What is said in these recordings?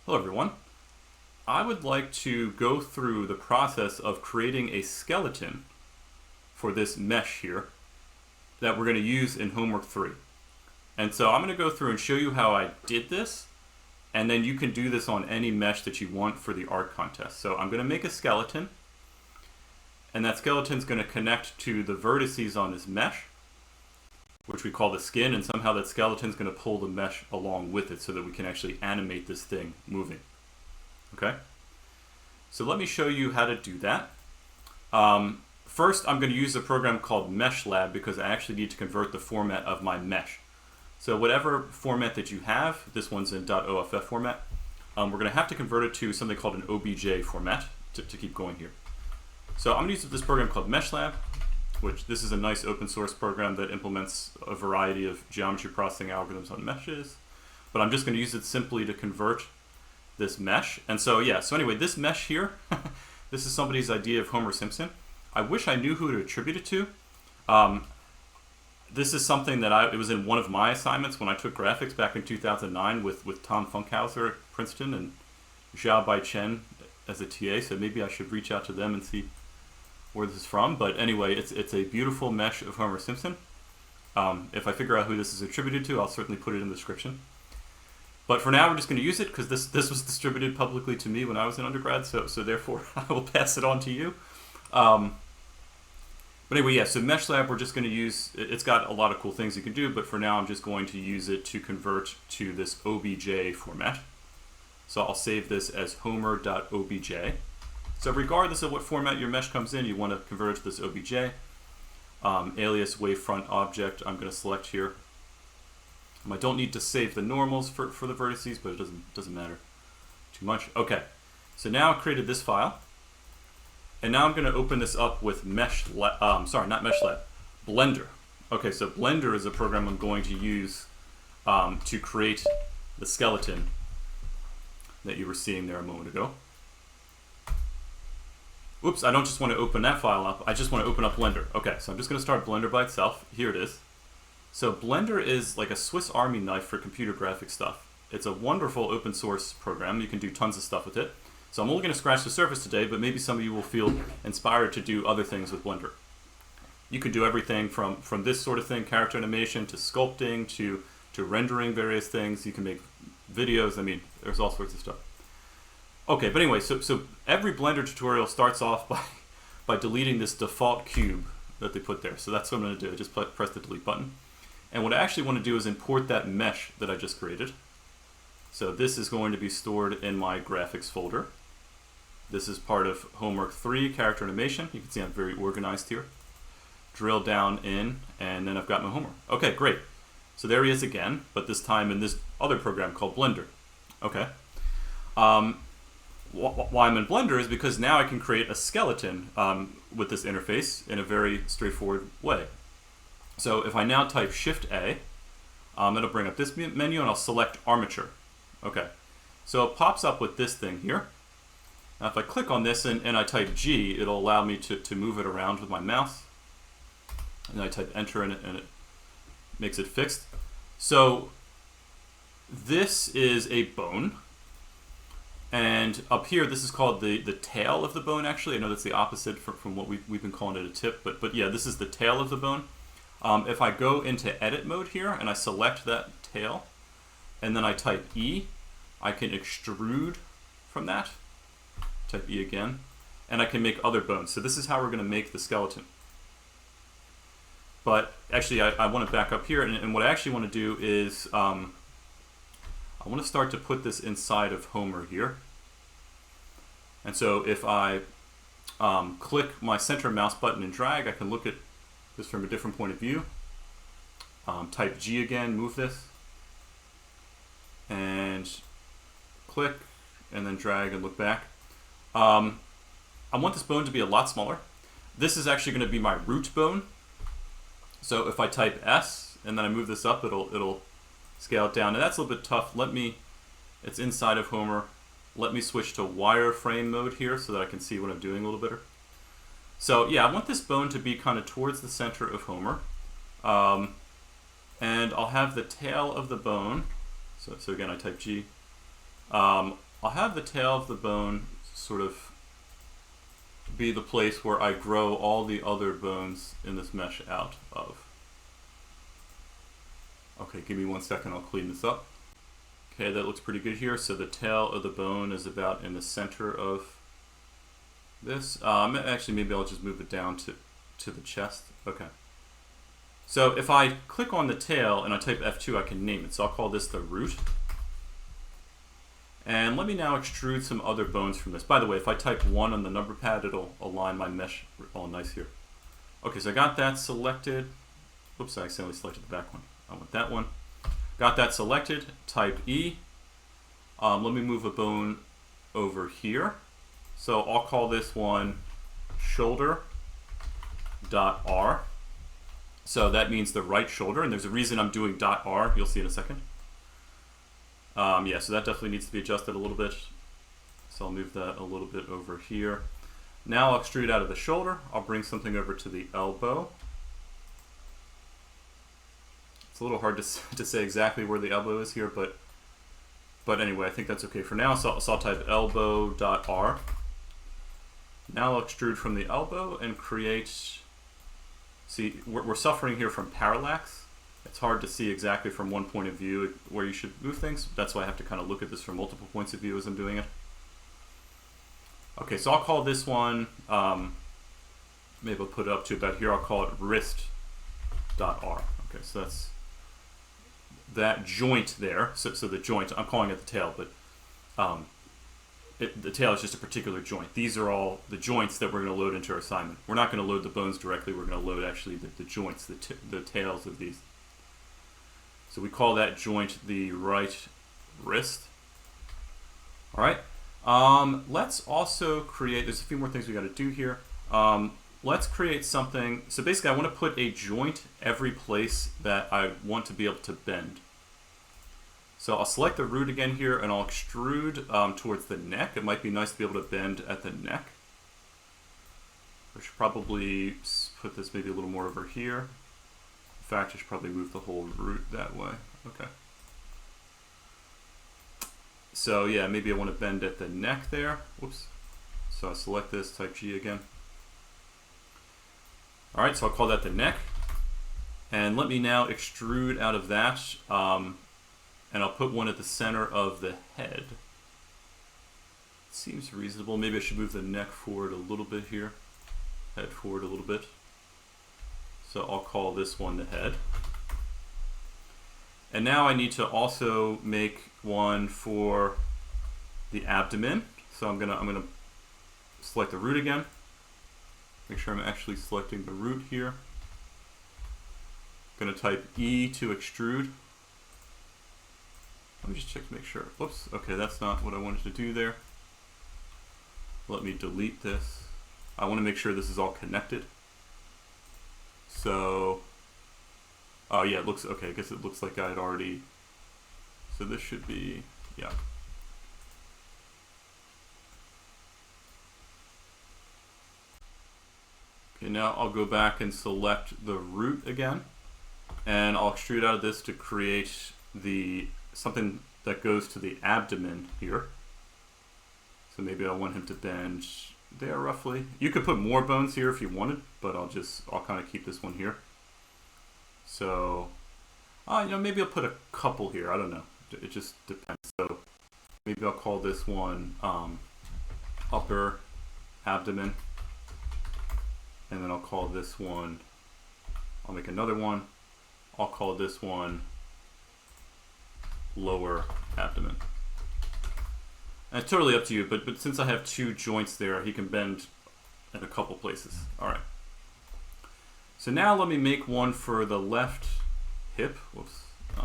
Hello everyone. I would like to go through the process of creating a skeleton for this mesh here that we're going to use in homework 3. And so I'm going to go through and show you how I did this, and then you can do this on any mesh that you want for the art contest. So I'm going to make a skeleton, and that skeleton is going to connect to the vertices on this mesh, which we call the skin, and somehow that skeleton is going to pull the mesh along with it so that we can actually animate this thing moving. Okay? So let me show you how to do that. First, I'm going to use a program called meshlab because I actually need to convert the format of my mesh. So whatever format that you have, this one's in .off format, we're going to have to convert it to something called an OBJ format to keep going here. So I'm going to use this program called meshlab, which this is a nice open source program that implements a variety of geometry processing algorithms on meshes. But I'm just going to use it simply to convert this mesh. And so yeah, so anyway, this mesh here, this is somebody's idea of Homer Simpson. I wish I knew who to attribute it to. This is something that it was in one of my assignments when I took graphics back in 2009 with Tom Funkhauser at Princeton and Xiao Bai Chen as a TA, so maybe I should reach out to them and see where this is from. But anyway, it's a beautiful mesh of Homer Simpson. If I figure out who this is attributed to, I'll certainly put it in the description. But for now, we're just going to use it because this was distributed publicly to me when I was an undergrad, so therefore I will pass it on to you. But anyway, yeah, so meshlab, we're just going to use, it's got a lot of cool things you can do, but for now I'm just going to use it to convert to this OBJ format. So I'll save this as homer.obj. So regardless of what format your mesh comes in, you want to convert it to this OBJ. Alias wavefront object, I'm going to select here. I don't need to save the normals for the vertices, but it doesn't matter too much. Okay, so now I've created this file. And now I'm going to open this up with meshlab, Blender. Okay, so Blender is a program I'm going to use to create the skeleton that you were seeing there a moment ago. Oops, I don't just want to open that file up, I just want to open up Blender. Okay, so I'm just going to start Blender by itself. Here it is. So Blender is like a Swiss Army knife for computer graphics stuff. It's a wonderful open source program. You can do tons of stuff with it. So I'm only going to scratch the surface today, but maybe some of you will feel inspired to do other things with Blender. You can do everything from this sort of thing, character animation, to sculpting, to rendering various things. You can make videos. I mean, there's all sorts of stuff. Okay, but anyway, so every Blender tutorial starts off by deleting this default cube that they put there. So that's what I'm going to do. Just press the delete button. And what I actually want to do is import that mesh that I just created. So this is going to be stored in my graphics folder. This is part of homework 3, character animation. You can see I'm very organized here. Drill down in, and then I've got my homework. Okay, great. So there he is again, but this time in this other program called Blender. Okay. Why I'm in Blender is because now I can create a skeleton with this interface in a very straightforward way. So if I now type Shift-A, it'll bring up this menu, and I'll select Armature. Okay, so it pops up with this thing here. Now if I click on this and I type G, it'll allow me to move it around with my mouse. And I type Enter and it makes it fixed. So this is a bone. And up here, this is called the tail of the bone, actually. I know that's the opposite from what we've been calling it a tip. But yeah, this is the tail of the bone. If I go into edit mode here and I select that tail, and then I type E, I can extrude from that. Type E again, and I can make other bones. So this is how we're going to make the skeleton. But actually, I want to back up here, and what I actually want to do is I want to start to put this inside of Homer here. And so if I click my center mouse button and drag, I can look at this from a different point of view. Type G again, move this. And click, and then drag and look back. I want this bone to be a lot smaller. This is actually going to be my root bone. So if I type S and then I move this up, it'll scale it down. And that's a little bit tough. It's inside of Homer. Let me switch to wireframe mode here so that I can see what I'm doing a little better. So yeah, I want this bone to be kind of towards the center of Homer. And I'll have the tail of the bone. So again, I type G. I'll have the tail of the bone sort of be the place where I grow all the other bones in this mesh out of. Okay, give me 1 second, I'll clean this up. Okay, that looks pretty good here. So the tail of the bone is about in the center of this. Actually, maybe I'll just move it down to the chest. Okay. So if I click on the tail and I type F2, I can name it. So I'll call this the root. And let me now extrude some other bones from this. By the way, if I type 1 on the number pad, it'll align my mesh all nice here. Okay, so I got that selected. Oops, I accidentally selected the back one. I want that one. Got that selected. Type E. Let me move a bone over here. So I'll call this one shoulder.R. So that means the right shoulder, and there's a reason I'm doing .R. You'll see in a second. Yeah, so that definitely needs to be adjusted a little bit. So I'll move that a little bit over here. Now I'll extrude out of the shoulder. I'll bring something over to the elbow. It's a little hard to say exactly where the elbow is here, but anyway, I think that's okay for now. So I'll type elbow.R. Now I'll extrude from the elbow and create, see, we're suffering here from parallax. It's hard to see exactly from one point of view where you should move things. That's why I have to kind of look at this from multiple points of view as I'm doing it. Okay, so I'll call this one, maybe I'll put it up to about here, I'll call it wrist.R. Okay, so that's that joint there. So the joint, I'm calling it the tail, but the tail is just a particular joint. These are all the joints that we're going to load into our assignment. We're not going to load the bones directly, we're going to load actually the joints, the tails of these. So we call that joint the right wrist. All right. Let's also create, there's a few more things we got to do here. Let's create something. So basically I want to put a joint every place that I want to be able to bend. So I'll select the root again here and I'll extrude towards the neck. It might be nice to be able to bend at the neck. I should probably put this maybe a little more over here. In fact, I should probably move the whole root that way. Okay. So yeah, maybe I want to bend at the neck there. Whoops. So I select this, type G again. All right, so I'll call that the neck. And let me now extrude out of that. And I'll put one at the center of the head. Seems reasonable. Maybe I should move the neck forward a little bit here. Head forward a little bit. So I'll call this one the head. And now I need to also make one for the abdomen. So I'm gonna select the root again. Make sure I'm actually selecting the root here. I'm gonna type E to extrude. Let me just check to make sure. Whoops, okay, that's not what I wanted to do there. Let me delete this. I want to make sure this is all connected. So, oh yeah, it looks, okay, I guess it looks like I had already, so this should be, yeah. Okay, now I'll go back and select the root again, and I'll extrude out of this to create something that goes to the abdomen here. So maybe I want him to bend there roughly. You could put more bones here if you wanted, but I'll kind of keep this one here. So, maybe I'll put a couple here. I don't know. It just depends. So maybe I'll call this one upper abdomen. And then I'll call this one, I'll make another one. I'll call this one lower abdomen. And it's totally up to you, but since I have two joints there, he can bend in a couple places. All right. So now let me make one for the left hip. Whoops. So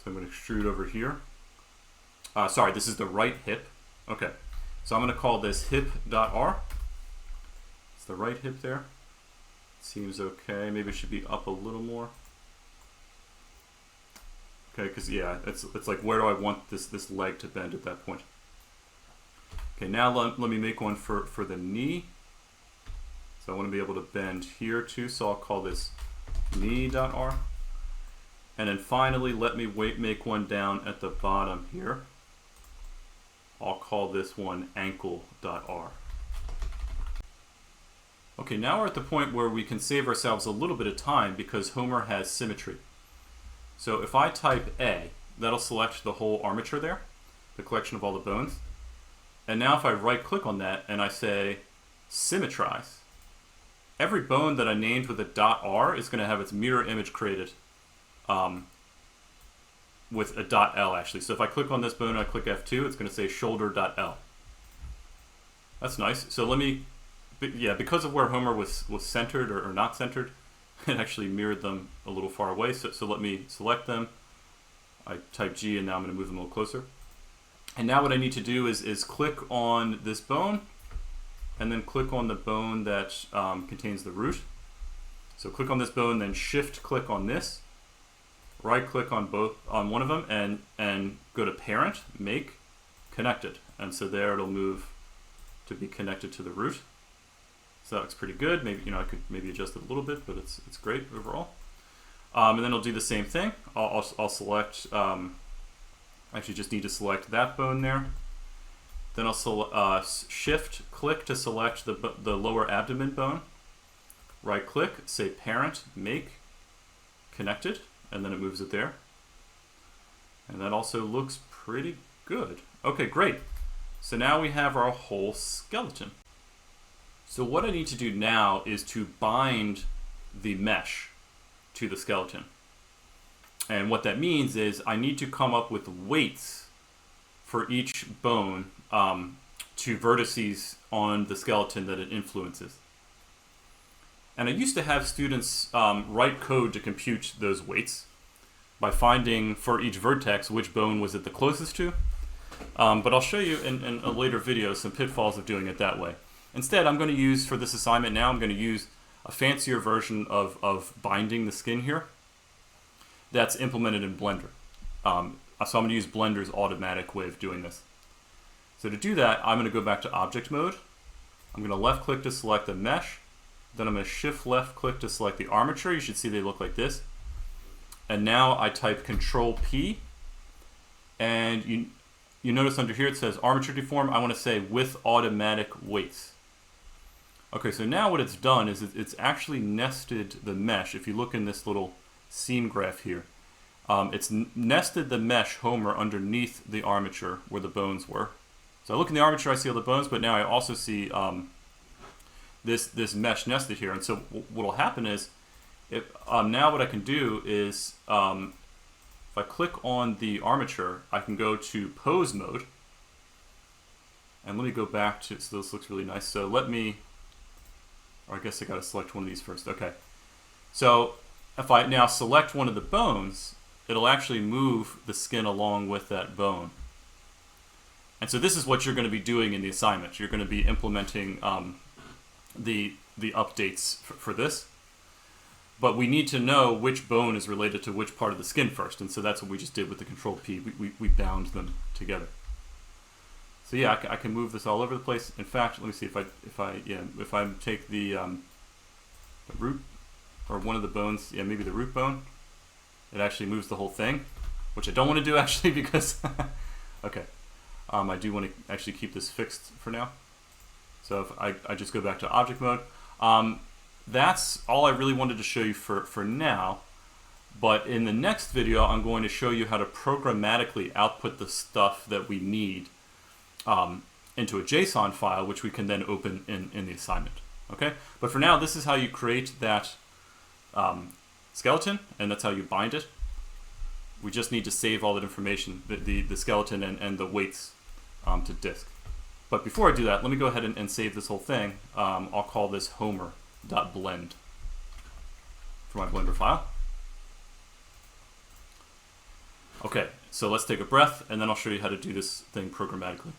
I'm going to extrude over here. Sorry, this is the right hip. Okay. So I'm going to call this hip.r. It's the right hip there. Seems okay. Maybe it should be up a little more. Okay, because yeah, it's like, where do I want this leg to bend at that point? Okay, now let me make one for the knee. So I want to be able to bend here too, so I'll call this knee.r. And then finally, let me make one down at the bottom here. call this one ankle.r. Okay, now we're at the point where we can save ourselves a little bit of time because Homer has symmetry. So if I type A, that'll select the whole armature there, the collection of all the bones. And now if I right click on that and I say symmetrize, every bone that I named with a .r is going to have its mirror image created with a .l actually. So if I click on this bone and I click F2, it's going to say shoulder.l. That's nice. So let me, yeah, because of where Homer was centered or not centered, it actually mirrored them a little far away. So let me select them. I type G and now I'm going to move them a little closer. And now what I need to do is click on this bone and then click on the bone that contains the root. So click on this bone, then shift click on this, right click on one of them and go to parent, make, connected. And so there it'll move to be connected to the root. So that looks pretty good. Maybe I could maybe adjust it a little bit, but it's great overall. And then I'll do the same thing. I'll select. Actually, just need to select that bone there. Then I'll shift click to select the lower abdomen bone. Right click, say parent, make, connected, and then it moves it there. And that also looks pretty good. Okay, great. So now we have our whole skeleton. So what I need to do now is to bind the mesh to the skeleton. And what that means is I need to come up with weights for each bone to vertices on the skeleton that it influences. And I used to have students write code to compute those weights by finding for each vertex which bone was it the closest to. But I'll show you in a later video some pitfalls of doing it that way. Instead, I'm going to use, for this assignment now, I'm going to use a fancier version of binding the skin here that's implemented in Blender. So I'm going to use Blender's automatic way of doing this. So to do that, I'm going to go back to object mode. I'm going to left click to select the mesh. Then I'm going to shift left click to select the armature. You should see they look like this. And now I type Control P. And you notice under here it says armature deform. I want to say with automatic weights. Okay, so now what it's done is it's actually nested the mesh. If you look in this little scene graph here, it's nested the mesh Homer underneath the armature where the bones were. So I look in the armature, I see all the bones, but now I also see this mesh nested here. And so what will happen is, now what I can do is, if I click on the armature, I can go to pose mode. And let me go back to, so this looks really nice. So let me, or I guess I gotta select one of these first. Okay. So if I now select one of the bones, it'll actually move the skin along with that bone. And so this is what you're going to be doing in the assignment. You're going to be implementing the updates for this. But we need to know which bone is related to which part of the skin first. And so that's what we just did with the Control P. We bound them together. So yeah, I can move this all over the place. In fact, let me see if I take the root, or one of the bones, yeah, maybe the root bone, it actually moves the whole thing, which I don't want to do actually because, okay, I do want to actually keep this fixed for now. So if I just go back to object mode, that's all I really wanted to show you for now. But in the next video, I'm going to show you how to programmatically output the stuff that we need into a JSON file, which we can then open in the assignment. Okay, but for now, this is how you create that skeleton, and that's how you bind it. We just need to save all that information, the skeleton and the weights to disk. But before I do that, let me go ahead and save this whole thing. I'll call this homer.blend for my Blender file. Okay, so let's take a breath, and then I'll show you how to do this thing programmatically.